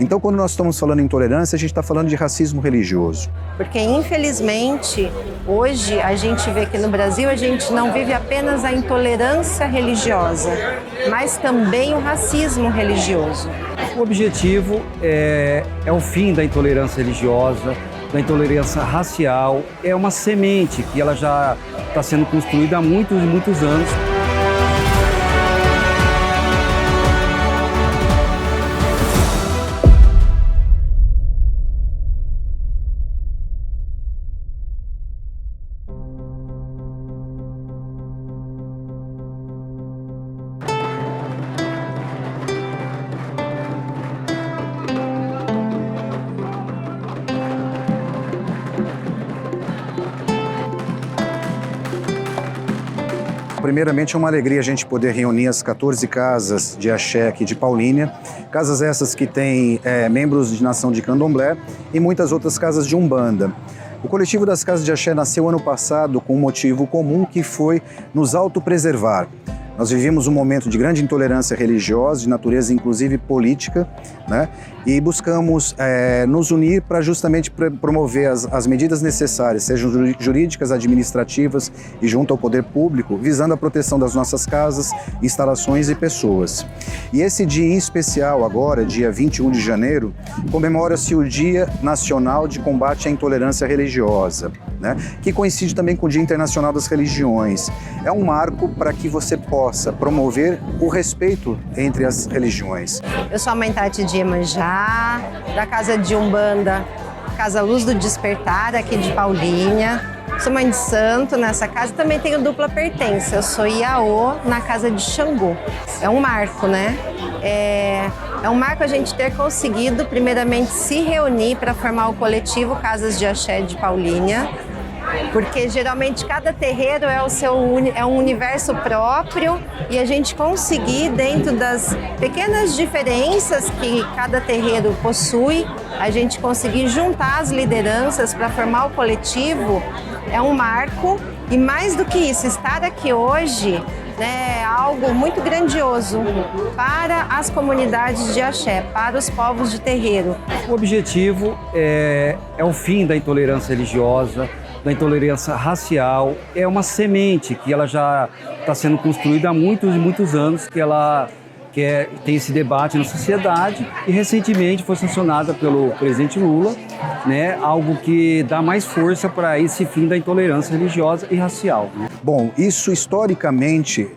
Então, quando nós estamos falando em intolerância, a gente está falando de racismo religioso. Porque, infelizmente, hoje a gente vê que no Brasil a gente não vive apenas a intolerância religiosa, mas também o racismo religioso. O objetivo é o fim da intolerância religiosa, da intolerância racial. É uma semente que ela já está sendo construída há muitos e muitos anos. Primeiramente, é uma alegria a gente poder reunir as 14 casas de axé aqui de Paulínia. Casas essas que têm membros de nação de candomblé e muitas outras casas de umbanda. O coletivo das casas de axé nasceu ano passado com um motivo comum que foi nos autopreservar. Nós vivíamos um momento de grande intolerância religiosa, de natureza inclusive política, né? E buscamos nos unir para justamente promover as medidas necessárias, sejam jurídicas, administrativas e junto ao poder público, visando a proteção das nossas casas, instalações e pessoas. E esse dia em especial agora, dia 21 de janeiro, comemora-se o Dia Nacional de Combate à Intolerância Religiosa, né? Que coincide também com o Dia Internacional das Religiões. É um marco para que você possa promover o respeito entre as religiões. Eu sou a mãe Tati de Iemanjá, da Casa de Umbanda, Casa Luz do Despertar, aqui de Paulínia. Sou mãe de santo nessa casa, também tenho dupla pertença. Eu sou Iaô na Casa de Xangô. É um marco, né? É um marco a gente ter conseguido, primeiramente, se reunir para formar o coletivo Casas de Axé de Paulínia, porque geralmente cada terreiro é um universo próprio e a gente conseguir, dentro das pequenas diferenças que cada terreiro possui, a gente conseguir juntar as lideranças para formar o coletivo é um marco. E mais do que isso, estar aqui hoje é algo muito grandioso para as comunidades de axé, para os povos de terreiro. O objetivo é o fim da intolerância religiosa, da intolerância racial. É uma semente que ela já está sendo construída há muitos e muitos anos, tem esse debate na sociedade e recentemente foi sancionada pelo presidente Lula, né, algo que dá mais força para esse fim da intolerância religiosa e racial. Bom, isso historicamente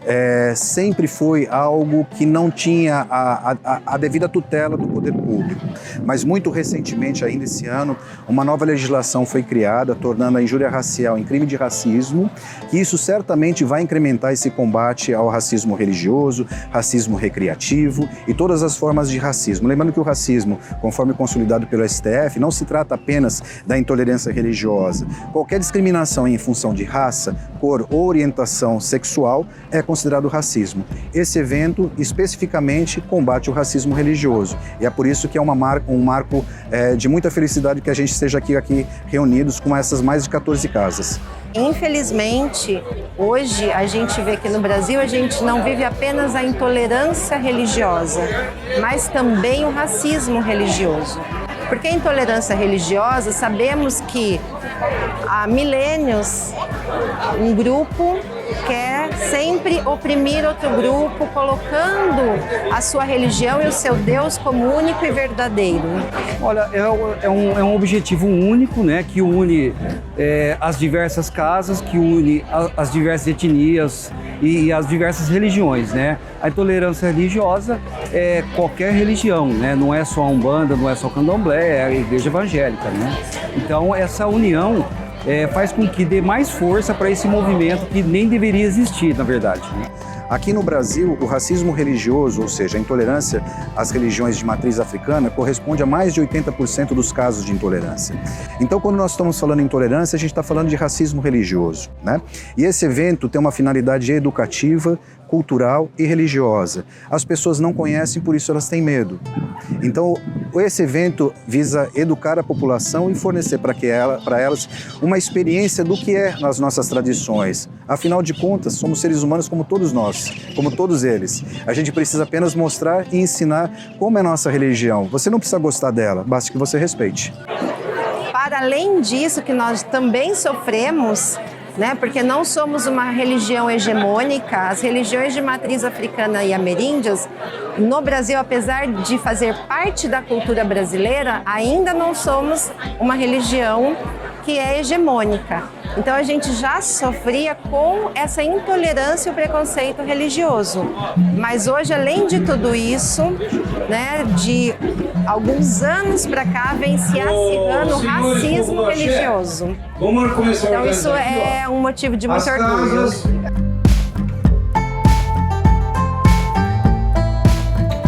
sempre foi algo que não tinha a devida tutela do poder público, mas muito recentemente, ainda esse ano, uma nova legislação foi criada, tornando a injúria racial em crime de racismo, e isso certamente vai incrementar esse combate ao racismo religioso, racismo recreativo e todas as formas de racismo. Lembrando que o racismo, conforme consolidado pelo STF, não se trata apenas da intolerância religiosa. Qualquer discriminação em função de raça, cor ou orientação sexual é considerado racismo. Esse evento, especificamente, combate o racismo religioso. E é por isso que é um marco de muita felicidade que a gente esteja aqui reunidos com essas mais de 14 casas. Infelizmente, hoje a gente vê que no Brasil a gente não vive apenas a intolerância religiosa, mas também o racismo religioso. Porque a intolerância religiosa, sabemos que há milênios um grupo quer sempre oprimir outro grupo, colocando a sua religião e o seu Deus como único e verdadeiro. Olha, é um objetivo único, né, que une as diversas casas, que une as diversas etnias e as diversas religiões, né? A intolerância religiosa é qualquer religião, né? Não é só a Umbanda, não é só o Candomblé, é a Igreja Evangélica, né? Então, essa união faz com que dê mais força para esse movimento que nem deveria existir, na verdade, né? Aqui no Brasil, o racismo religioso, ou seja, a intolerância às religiões de matriz africana, corresponde a mais de 80% dos casos de intolerância. Então, quando nós estamos falando em intolerância, a gente está falando de racismo religioso, né? E esse evento tem uma finalidade educativa, cultural e religiosa. As pessoas não conhecem, por isso elas têm medo. Então, esse evento visa educar a população e fornecer para elas uma experiência do que é as nossas tradições. Afinal de contas, somos seres humanos como todos nós. nós, como todos eles. A gente precisa apenas mostrar e ensinar como é a nossa religião. Você não precisa gostar dela, basta que você respeite. Para além disso, que nós também sofremos, né, porque não somos uma religião hegemônica, as religiões de matriz africana e ameríndias, no Brasil, apesar de fazer parte da cultura brasileira, ainda não somos uma religião que é hegemônica. Então a gente já sofria com essa intolerância e o preconceito religioso. Mas hoje, além de tudo isso, né, de alguns anos para cá, vem se acirrando o racismo religioso. Então isso é um motivo de muito orgulho.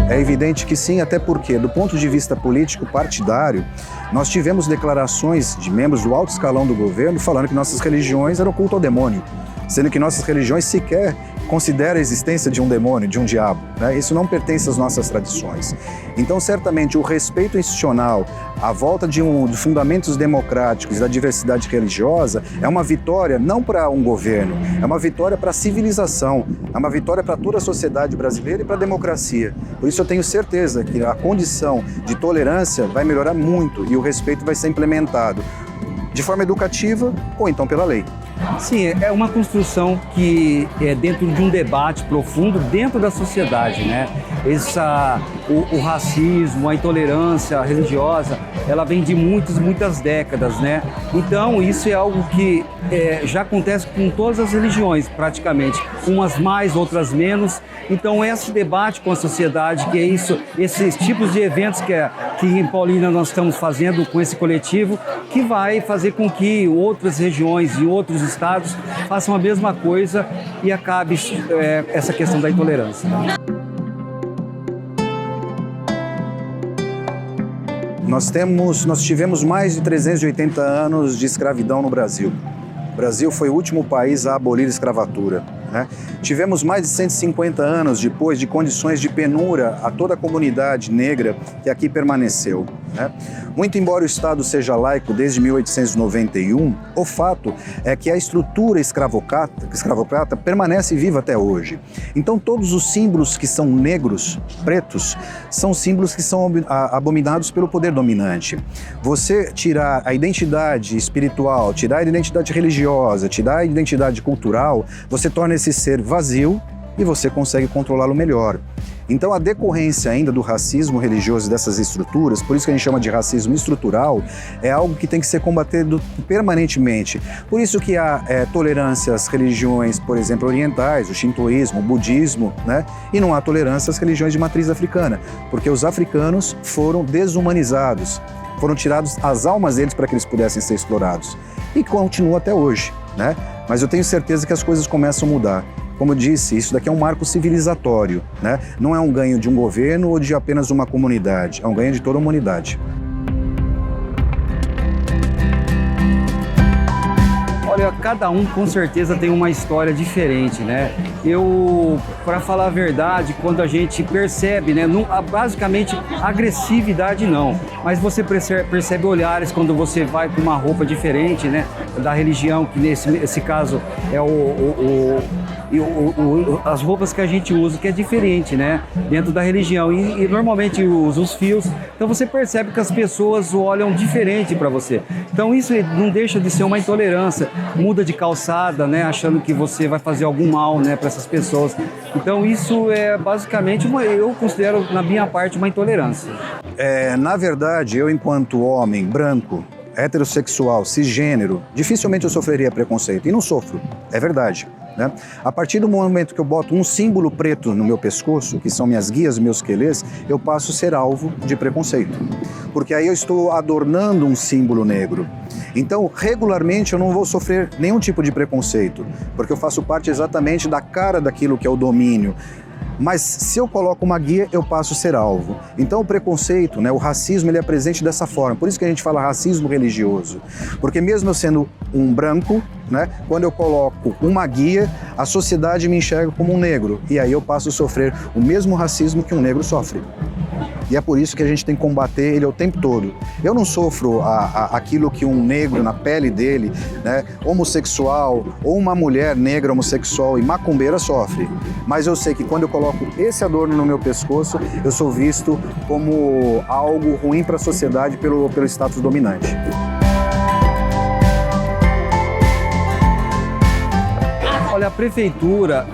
É evidente que sim, até porque, do ponto de vista político partidário, nós tivemos declarações de membros do alto escalão do governo falando que nossas religiões eram culto ao demônio, sendo que nossas religiões sequer consideram a existência de um demônio, de um diabo, né? Isso não pertence às nossas tradições. Então, certamente, o respeito institucional, a volta de fundamentos democráticos e da diversidade religiosa é uma vitória não para um governo, é uma vitória para a civilização, é uma vitória para toda a sociedade brasileira e para a democracia. Por isso eu tenho certeza que a condição de tolerância vai melhorar muito e o respeito vai ser implementado de forma educativa ou então pela lei. Sim, é uma construção que é dentro de um debate profundo dentro da sociedade, né? O racismo, a intolerância religiosa, ela vem de muitas décadas, né? Então, isso é algo que já acontece com todas as religiões, praticamente. Umas mais, outras menos. Então, esse debate com a sociedade, que é isso, esses tipos de eventos que em Paulínia nós estamos fazendo com esse coletivo, que vai fazer com que outras regiões e outros estados façam a mesma coisa e acabe essa questão da intolerância. Nós tivemos mais de 380 anos de escravidão no Brasil. O Brasil foi o último país a abolir a escravatura, né? Tivemos mais de 150 anos depois de condições de penúria a toda a comunidade negra que aqui permaneceu, né? Muito embora o Estado seja laico desde 1891, o fato é que a estrutura escravocrata permanece viva até hoje. Então todos os símbolos que são negros, pretos, são símbolos que são abominados pelo poder dominante. Você tirar a identidade espiritual, tirar a identidade religiosa, tirar a identidade cultural, você torna esse ser vazio e você consegue controlá-lo melhor. Então a decorrência ainda do racismo religioso dessas estruturas, por isso que a gente chama de racismo estrutural, é algo que tem que ser combatido permanentemente. Por isso que há tolerância às religiões, por exemplo, orientais, o shintoísmo, o budismo, né? E não há tolerância às religiões de matriz africana, porque os africanos foram desumanizados, foram tirados as almas deles para que eles pudessem ser explorados. E continua até hoje, né? Mas eu tenho certeza que as coisas começam a mudar. Como eu disse, isso daqui é um marco civilizatório, né? Não é um ganho de um governo ou de apenas uma comunidade, é um ganho de toda a humanidade. Olha, cada um com certeza tem uma história diferente, né? Para falar a verdade, quando a gente percebe, né? Não, basicamente, agressividade não, mas você percebe olhares quando você vai com uma roupa diferente, né? Da religião, que nesse caso é as roupas que a gente usa, que é diferente, né? Dentro da religião. E normalmente usa os fios. Então você percebe que as pessoas olham diferente para você. Então isso não deixa de ser uma intolerância. Muda de calçada, né? Achando que você vai fazer algum mal, né? Para essas pessoas. Então isso é basicamente, eu considero na minha parte, uma intolerância. Na verdade, eu enquanto homem branco, heterossexual, cisgênero, dificilmente eu sofreria preconceito. E não sofro, é verdade, né? A partir do momento que eu boto um símbolo preto no meu pescoço, que são minhas guias, meus quelês, eu passo a ser alvo de preconceito. Porque aí eu estou adornando um símbolo negro. Então, regularmente, eu não vou sofrer nenhum tipo de preconceito, porque eu faço parte exatamente da cara daquilo que é o domínio. Mas se eu coloco uma guia, eu passo a ser alvo. Então o preconceito, né, o racismo, ele é presente dessa forma. Por isso que a gente fala racismo religioso. Porque mesmo eu sendo um branco, né, quando eu coloco uma guia, a sociedade me enxerga como um negro. E aí eu passo a sofrer o mesmo racismo que um negro sofre. E é por isso que a gente tem que combater ele o tempo todo. Eu não sofro aquilo que um negro na pele dele, né, homossexual, ou uma mulher negra homossexual e macumbeira sofre. Mas eu sei que quando eu coloco esse adorno no meu pescoço, eu sou visto como algo ruim para a sociedade pelo status dominante. Olha, a prefeitura,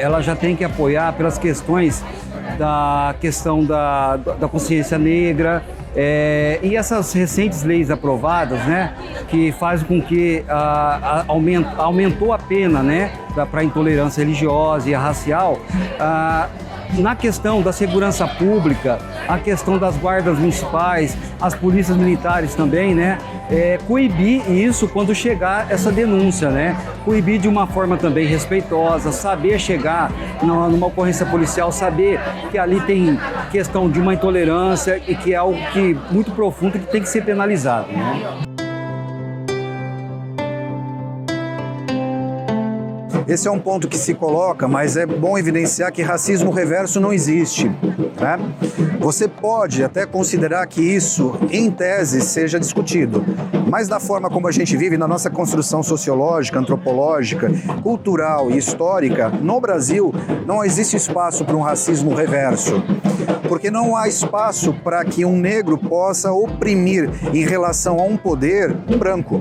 ela já tem que apoiar pelas questões da consciência negra, e essas recentes leis aprovadas, né, que fazem com que aumentou a pena, né, para a intolerância religiosa e racial, na questão da segurança pública, a questão das guardas municipais, as polícias militares também, né? Coibir isso quando chegar essa denúncia, né? Coibir de uma forma também respeitosa, saber chegar numa ocorrência policial, saber que ali tem questão de uma intolerância e que é algo muito profundo que tem que ser penalizado, né? Esse é um ponto que se coloca, mas é bom evidenciar que racismo reverso não existe, né? Você pode até considerar que isso, em tese, seja discutido, mas da forma como a gente vive na nossa construção sociológica, antropológica, cultural e histórica, no Brasil não existe espaço para um racismo reverso, porque não há espaço para que um negro possa oprimir em relação a um poder um branco,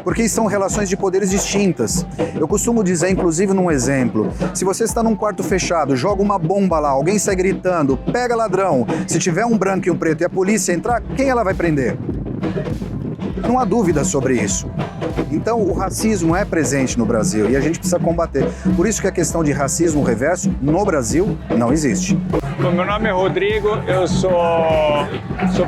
porque são relações de poderes distintas. Eu costumo dizer, inclusive num exemplo, se você está num quarto fechado, joga uma bomba lá, alguém sai gritando, pega ladrão, se tiver um branco e um preto e a polícia entrar, quem ela vai prender? Não há dúvida sobre isso. Então, o racismo é presente no Brasil e a gente precisa combater. Por isso que a questão de racismo reverso no Brasil não existe. Bom, meu nome é Rodrigo, eu sou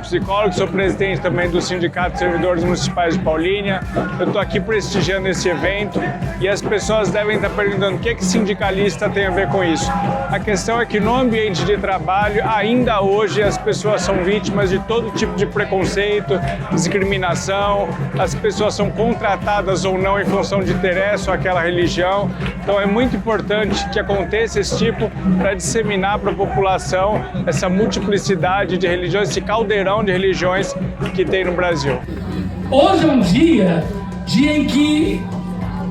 psicólogo, sou presidente também do Sindicato de Servidores Municipais de Paulínia. Eu estou aqui prestigiando esse evento e as pessoas devem estar perguntando o que sindicalista tem a ver com isso. A questão é que no ambiente de trabalho, ainda hoje, as pessoas são vítimas de todo tipo de preconceito, discriminação, as pessoas são contratadas ou não em função de interesse ou aquela religião. Então é muito importante que aconteça esse tipo para disseminar para a população essa multiplicidade de religiões, esse caldeirão de religiões que tem no Brasil. Hoje é um dia em que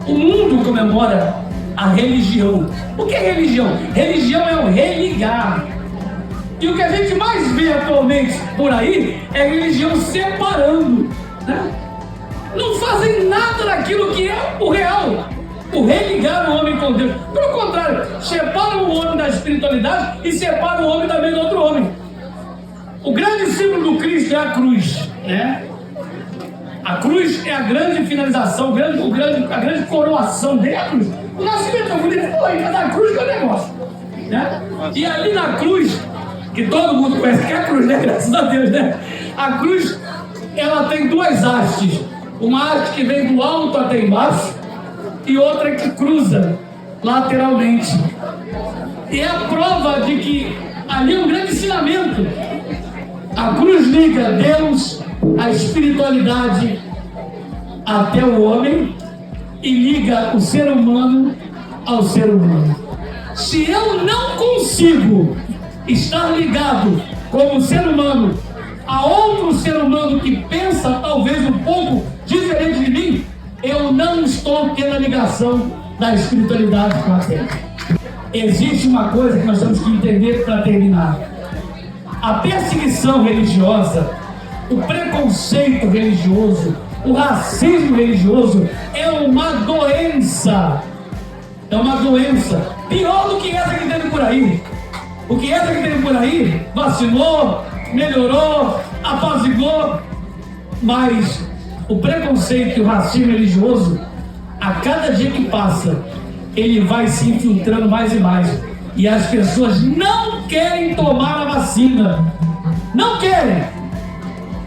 o mundo comemora a religião. O que é religião? Religião é o religar. E o que a gente mais vê atualmente por aí é religião separando, né? Não fazem nada daquilo que é o real. O religar o homem com Deus. Pelo contrário, separam o homem da espiritualidade e separam o homem também do outro homem. O grande símbolo do Cristo é a cruz, né? A cruz é a grande finalização, a grande coroação dele, a cruz. O nascimento é bonito, pô, cada cruz que é o negócio, né? E ali na cruz, que todo mundo conhece, que é a cruz, né? Graças a Deus, né? A cruz, ela tem duas hastes. Uma haste que vem do alto até embaixo, e outra que cruza lateralmente. E é a prova de que ali é um grande ensinamento. A cruz liga Deus, a espiritualidade, até o homem e liga o ser humano ao ser humano. Se eu não consigo estar ligado como ser humano a outro ser humano que pensa talvez um pouco diferente de mim, eu não estou tendo a ligação da espiritualidade com a terra. Existe uma coisa que nós temos que entender para terminar. A perseguição religiosa, o preconceito religioso, o racismo religioso é uma doença. É uma doença. Pior do que essa que teve por aí. Porque essa que teve por aí vacinou, melhorou, apaziguou, mas o preconceito e o racismo religioso, a cada dia que passa, ele vai se infiltrando mais e mais. E as pessoas não querem tomar a vacina. Não querem.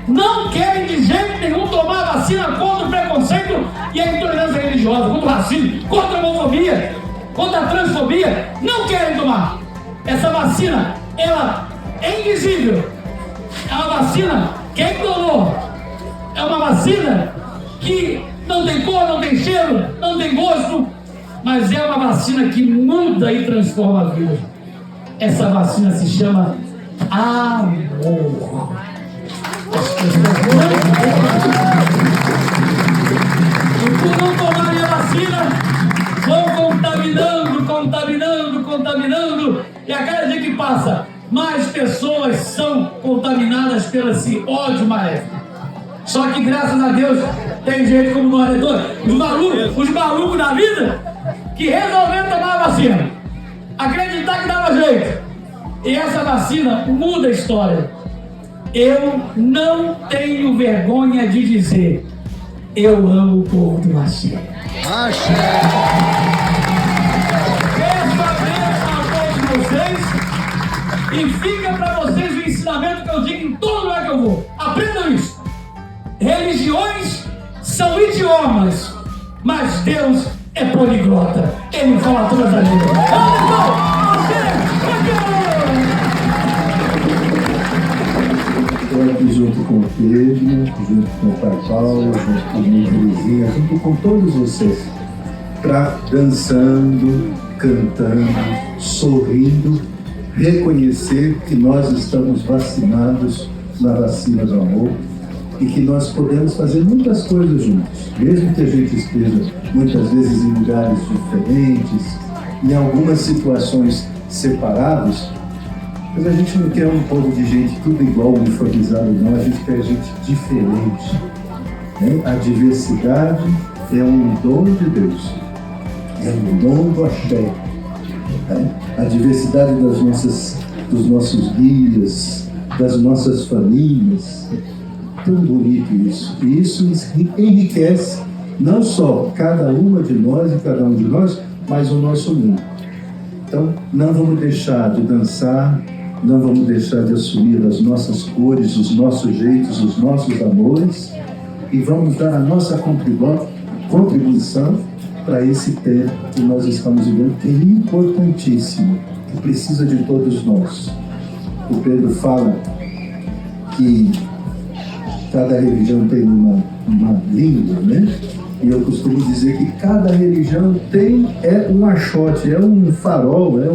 Não querem de jeito nenhum tomar a vacina contra o preconceito e a intolerância religiosa, contra o racismo, contra a homofobia, contra a transfobia. Não querem tomar. Essa vacina, ela é invisível. É uma vacina que é indolor. É uma vacina que não tem cor, não tem cheiro, não tem gosto, mas é uma vacina que muda e transforma a vida. Essa vacina se chama amor. Por não tomarem a vacina, vão contaminando, e a cada dia que passa, mais pessoas são contaminadas pelo esse ódio maléfico. Só que, graças a Deus, tem gente como nós, os malucos da vida, que resolveram tomar a vacina, acreditar que dava jeito. E essa vacina muda a história. Eu não tenho vergonha de dizer: eu amo o povo do Axé. Peço a bênção a todos vocês e fica para vocês o ensinamento que eu digo em todo lugar que eu vou. Aprendam isso. Religiões são idiomas, mas Deus é poliglota. Ele fala todas as línguas. Estou aqui junto com o Pedro, junto com o Pai Paulo, junto com a minha Terezinha, junto com todos vocês, para dançando, cantando, sorrindo, reconhecer que nós estamos vacinados na vacina do amor e que nós podemos fazer muitas coisas juntos, mesmo que a gente esteja muitas vezes em lugares diferentes, em algumas situações separados. Mas a gente não quer um povo de gente tudo igual, uniformizado, não. A gente quer gente diferente. Né? A diversidade é um dom de Deus. É um dom do Axé. Né? A diversidade dos nossos guias, das nossas famílias. Tão bonito isso. E isso enriquece não só cada uma de nós e cada um de nós, mas o nosso mundo. Então, não vamos deixar de dançar, não vamos deixar de assumir as nossas cores, os nossos jeitos, os nossos amores, e vamos dar a nossa contribuição para esse tempo que nós estamos vivendo, que é importantíssimo, que precisa de todos nós. O Pedro fala que cada religião tem uma língua, né? E eu costumo dizer que cada religião tem um achote, é um farol, é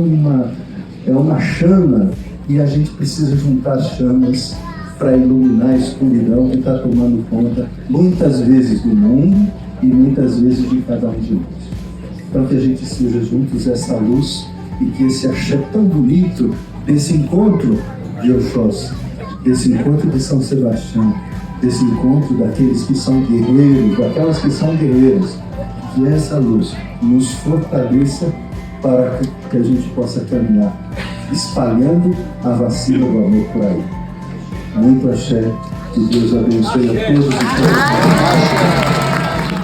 uma chama, e a gente precisa juntar chamas para iluminar a escuridão que está tomando conta muitas vezes do mundo e muitas vezes de cada um de nós. Então que a gente seja juntos essa luz e que esse axé tão bonito desse encontro de Oxóssi, desse encontro de São Sebastião, desse encontro daqueles que são guerreiros, daquelas que são guerreiras, que essa luz nos fortaleça para que a gente possa caminhar espalhando a vacina do amor por aí. Muito axé, que Deus abençoe a todos e todas.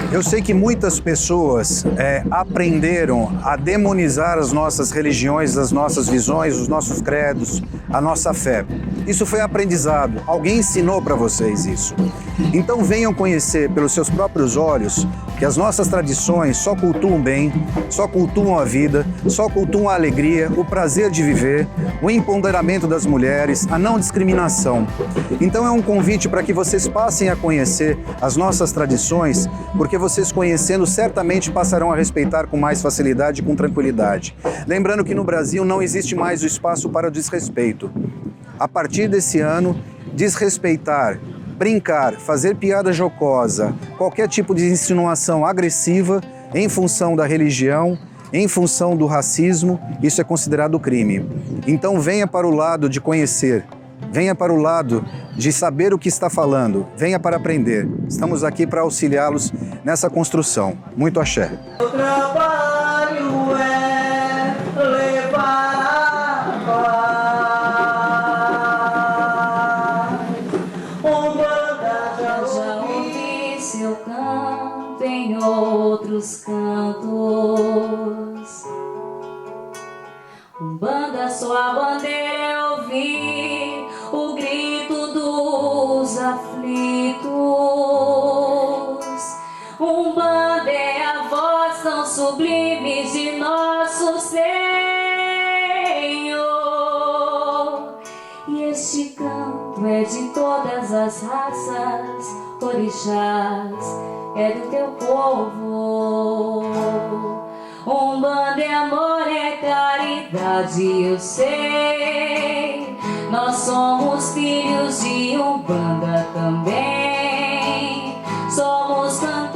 Eu sei que muitas pessoas aprenderam a demonizar as nossas religiões, as nossas visões, os nossos credos, a nossa fé. Isso foi aprendizado, alguém ensinou para vocês isso. Então venham conhecer pelos seus próprios olhos que as nossas tradições só cultuam bem, só cultuam a vida, só cultuam a alegria, o prazer de viver, o empoderamento das mulheres, a não discriminação. Então é um convite para que vocês passem a conhecer as nossas tradições, porque vocês conhecendo certamente passarão a respeitar com mais facilidade e com tranquilidade. Lembrando que no Brasil não existe mais o espaço para o desrespeito. A partir desse ano, desrespeitar, brincar, fazer piada jocosa, qualquer tipo de insinuação agressiva em função da religião, em função do racismo, isso é considerado crime. Então venha para o lado de conhecer, venha para o lado de saber o que está falando, venha para aprender. Estamos aqui para auxiliá-los nessa construção. Muito axé. O trabalho é levar a paz. Já ouvi seu canto em outros cantos. Umbanda, sua bandeira eu vi, o grito dos aflitos. Umbanda é a voz tão sublime de nosso Senhor. E este canto é de todas as raças, orixás, é do teu povo. Umbanda é amor, é caridade, eu sei. Nós somos filhos de Umbanda também.